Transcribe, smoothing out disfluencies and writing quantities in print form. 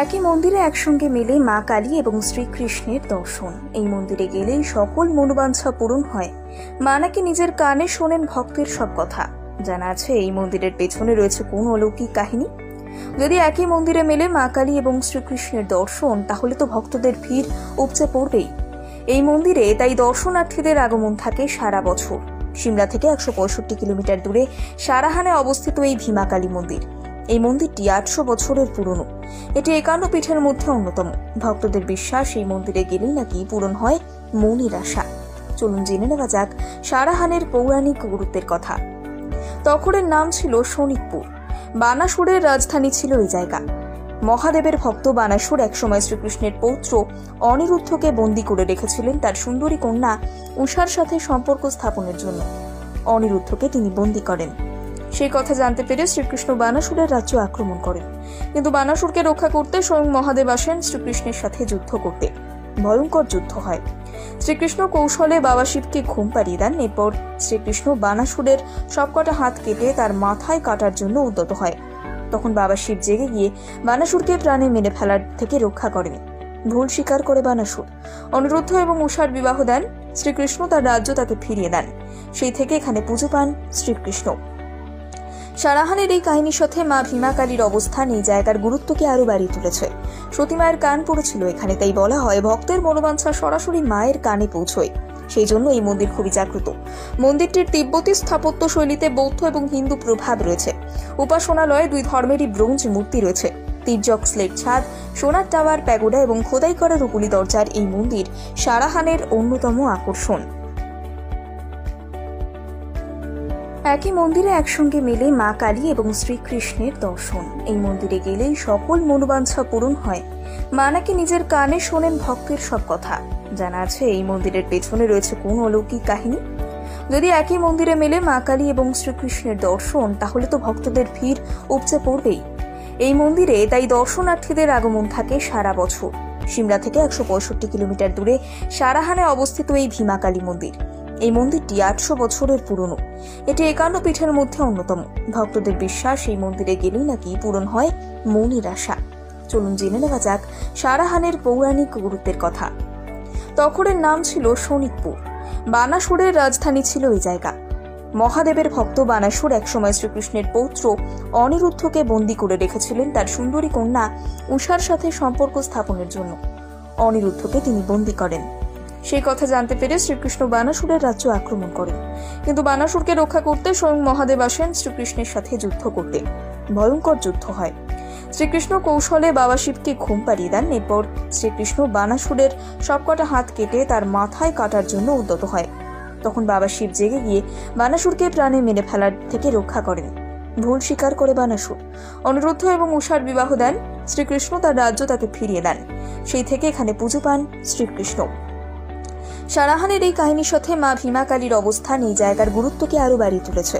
একই মন্দিরে একসঙ্গে মিলে মা কালী এবং শ্রীকৃষ্ণের দর্শন। এই মন্দিরে গেলেই সকল মনোবাঞ্ছা পূরণ হয়। মা নাকি নিজের কানে শোনেন ভক্তের সব কথা। জানা আছে এই মন্দিরের পেছনে রয়েছে কোন অলৌকিক কাহিনী। যদি একই মন্দিরে মেলে মা কালী এবং শ্রীকৃষ্ণের দর্শন, তাহলে তো ভক্তদের ভিড় উপচে পড়বেই। এই মন্দিরে তাই দর্শনার্থীদের আগমন থাকে সারা বছর। সিমলা থেকে 165 কিলোমিটার দূরে সারাহানে অবস্থিত এই ভীমা কালী মন্দির। এই মন্দিরটি 800 বছরের পুরনো। এটি 51 পীঠের মধ্যে অন্যতম। ভক্তদের বিশ্বাস, এই মন্দিরে গেলেই নাকি পূরণ হয় মনের আশা। চলুন জেনে নেওয়া যাক সারাহানের পৌরাণিক গুরুত্বের কথা। তখরের নাম ছিল শোনিতপুর। বানাসুরের রাজধানী ছিল এই জায়গা। মহাদেবের ভক্ত বানাসুর একসময় শ্রীকৃষ্ণের পৌত্র অনিরুদ্ধকে বন্দী করে রেখেছিলেন তার সুন্দরী কন্যা উষার সাথে সম্পর্ক স্থাপনের জন্য। অনিরুদ্ধকে তিনি বন্দী করেন। সেই কথা জানতে পেরে শ্রীকৃষ্ণ বানাসুরের রাজ্য আক্রমণ করেন। কিন্তু বানাসুরকে রক্ষা করতে স্বয়ং মহাদেব আসেন শ্রীকৃষ্ণের সাথে যুদ্ধ করতে। ভয়ঙ্কর যুদ্ধ হয়। শ্রীকৃষ্ণ কৌশলে বাবা শিবকে ঘুম পাড়িয়ে দেন। এরপর শ্রীকৃষ্ণ বানাসুরের সবকটা হাত কেটে তার মাথায় কাটার জন্য উদ্যত হয়। তখন বাবা শিব জেগে গিয়ে বানাসুরকে প্রাণে মেরে ফেলার থেকে রক্ষা করেন। ভুল স্বীকার করে বানাসুর। অনিরুদ্ধ এবং উষার বিবাহ দেন। শ্রীকৃষ্ণ তার রাজ্য তাকে ফিরিয়ে দেন। সেই থেকে এখানে পুজো পান শ্রীকৃষ্ণ। সারাহানের এই কাহিনীর সাথে মা ভীমা কালীর অবস্থান এই জায়গার গুরুত্বকে আরো বাড়িয়ে তুলেছে। সতী মায়ের কান পড়েছিল এখানে, তাই বলা হয় ভক্তের মনোবাঞ্ছা সরাসরি মায়ের কানে পৌঁছয়। সেই জন্য এই মন্দির খুবই জাগ্রত। মন্দিরটির তিব্বতী স্থাপত্য শৈলীতে বৌদ্ধ এবং হিন্দু প্রভাব রয়েছে। উপাসনালয়ে 2 ধর্মেরই ব্রোঞ্জ মূর্তি রয়েছে। তির্যক স্লেট ছাদ, সোনার টাওয়ার, প্যাগোডা এবং খোদাই করা রূপুলি দরজার এই মন্দির সারাহানের অন্যতম আকর্ষণ। একই মন্দিরে একসঙ্গে মিলে মা কালী এবং শ্রীকৃষ্ণের দর্শন। এই মন্দিরে গেলেই সকল মনোবাঞ্ছা পূরণ হয়। মা নাকি নিজের কানে শোনেন ভক্তের সব কথা। জানা আছে এই মন্দিরের পেছনে রয়েছে কোন অলৌকিক কাহিনী। যদি একই মন্দিরে মেলে মা কালী এবং শ্রীকৃষ্ণের দর্শন, তাহলে তো ভক্তদের ভিড় উপচে পড়বেই। এই মন্দিরে তাই দর্শনার্থীদের আগমন থাকে সারা বছর। সিমলা থেকে 165 কিলোমিটার দূরে সারাহানে অবস্থিত এই ভীমা কালী মন্দির। এই মন্দিরটি 800 বছরের পুরনো। এটি 51 পীঠের মধ্যে অন্যতম। ভক্তদের বিশ্বাস, এই মন্দিরে গেলেই নাকি পূরণ হয় মনের আশা। চলুন জেনে নেওয়া যাক সারাহানের পৌরাণিক গুরুত্বের কথা। তখরের নাম ছিল শোনিতপুর। বানাসুরের রাজধানী ছিল এই জায়গা। মহাদেবের ভক্ত বানাসুর একসময় শ্রীকৃষ্ণের পৌত্র অনিরুদ্ধকে বন্দী করে রেখেছিলেন তার সুন্দরী কন্যা উষার সাথে সম্পর্ক স্থাপনের জন্য। অনিরুদ্ধকে তিনি বন্দী করেন। সেই কথা জানতে পেরে শ্রীকৃষ্ণ বানাসুরের রাজ্য আক্রমণ করেন। কিন্তু বানাসুরকে রক্ষা করতে স্বয়ং মহাদেব আসেন শ্রীকৃষ্ণের সাথে যুদ্ধ করতে। ভয়ঙ্কর যুদ্ধ হয়। শ্রীকৃষ্ণ কৌশলে বাবা শিবকে ঘুম পাড়িয়ে দেন। এরপর শ্রীকৃষ্ণ বানাসুরের সবকটা হাত কেটে তার মাথায় কাটার জন্য উদ্যত হয়। তখন বাবা শিব জেগে গিয়ে বানাসুরকে প্রাণে মেরে ফেলার থেকে রক্ষা করেন। ভুল স্বীকার করে বানাসুর। অনিরুদ্ধ এবং উষার বিবাহ দেন। শ্রীকৃষ্ণ তার রাজ্য তাকে ফিরিয়ে দেন। সেই থেকে এখানে পুজো পান শ্রীকৃষ্ণ। সারাহানের এই কাহিনীর সাথে মা ভীমা কালীর অবস্থান এই জায়গার গুরুত্বকে আরো বাড়িয়ে তুলেছে।